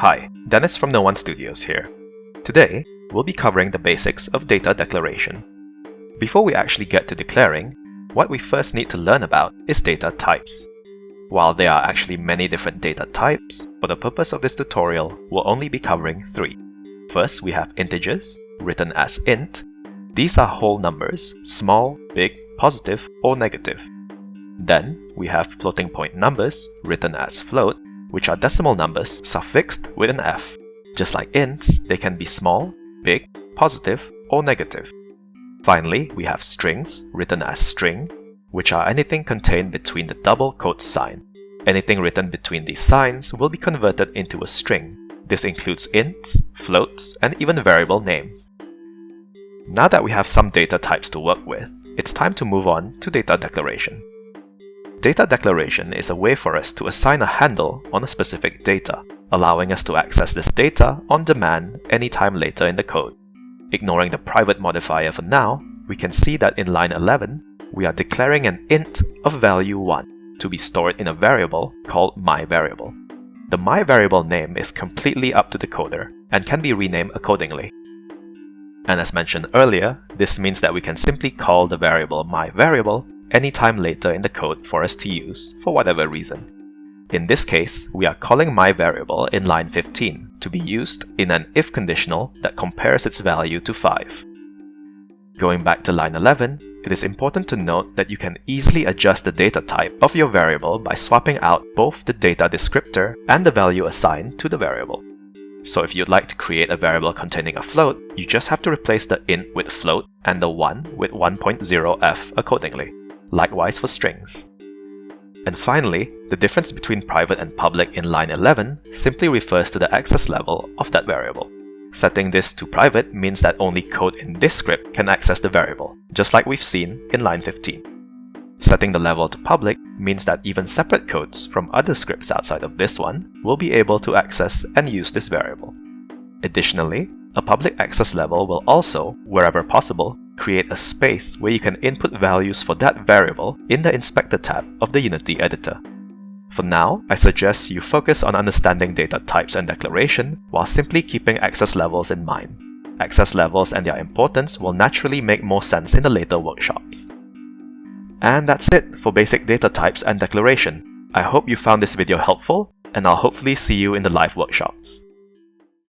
Hi, Dennis from No1 Studios here. Today, we'll be covering the basics of data declaration. Before we actually get to declaring, what we first need to learn about is data types. While there are actually many different data types, for the purpose of this tutorial, we'll only be covering three. First, we have integers, written as int. These are whole numbers, small, big, positive, or negative. Then, we have floating point numbers, written as float, which are decimal numbers suffixed with an F. Just like ints, they can be small, big, positive, or negative. Finally, we have strings, written as string, which are anything contained between the double quote sign. Anything written between these signs will be converted into a string. This includes ints, floats, and even variable names. Now that we have some data types to work with, it's time to move on to data declaration. Data declaration is a way for us to assign a handle on a specific data, allowing us to access this data on demand anytime later in the code. Ignoring the private modifier for now, we can see that in line 11, we are declaring an int of value 1 to be stored in a variable called myVariable. The myVariable name is completely up to the coder and can be renamed accordingly. And as mentioned earlier, this means that we can simply call the variable myVariable anytime later in the code for us to use for whatever reason. In this case, we are calling myVariable in line 15 to be used in an if conditional that compares its value to 5. Going back to line 11, it is important to note that you can easily adjust the data type of your variable by swapping out both the data descriptor and the value assigned to the variable. So if you'd like to create a variable containing a float, you just have to replace the int with float and the 1 with 1.0f accordingly. Likewise for strings. And finally, the difference between private and public in line 11 simply refers to the access level of that variable. Setting this to private means that only code in this script can access the variable, just like we've seen in line 15. Setting the level to public means that even separate codes from other scripts outside of this one will be able to access and use this variable. Additionally, a public access level will also, wherever possible, create a space where you can input values for that variable in the Inspector tab of the Unity editor. For now, I suggest you focus on understanding data types and declaration while simply keeping access levels in mind. Access levels and their importance will naturally make more sense in the later workshops. And that's it for basic data types and declaration. I hope you found this video helpful, and I'll hopefully see you in the live workshops.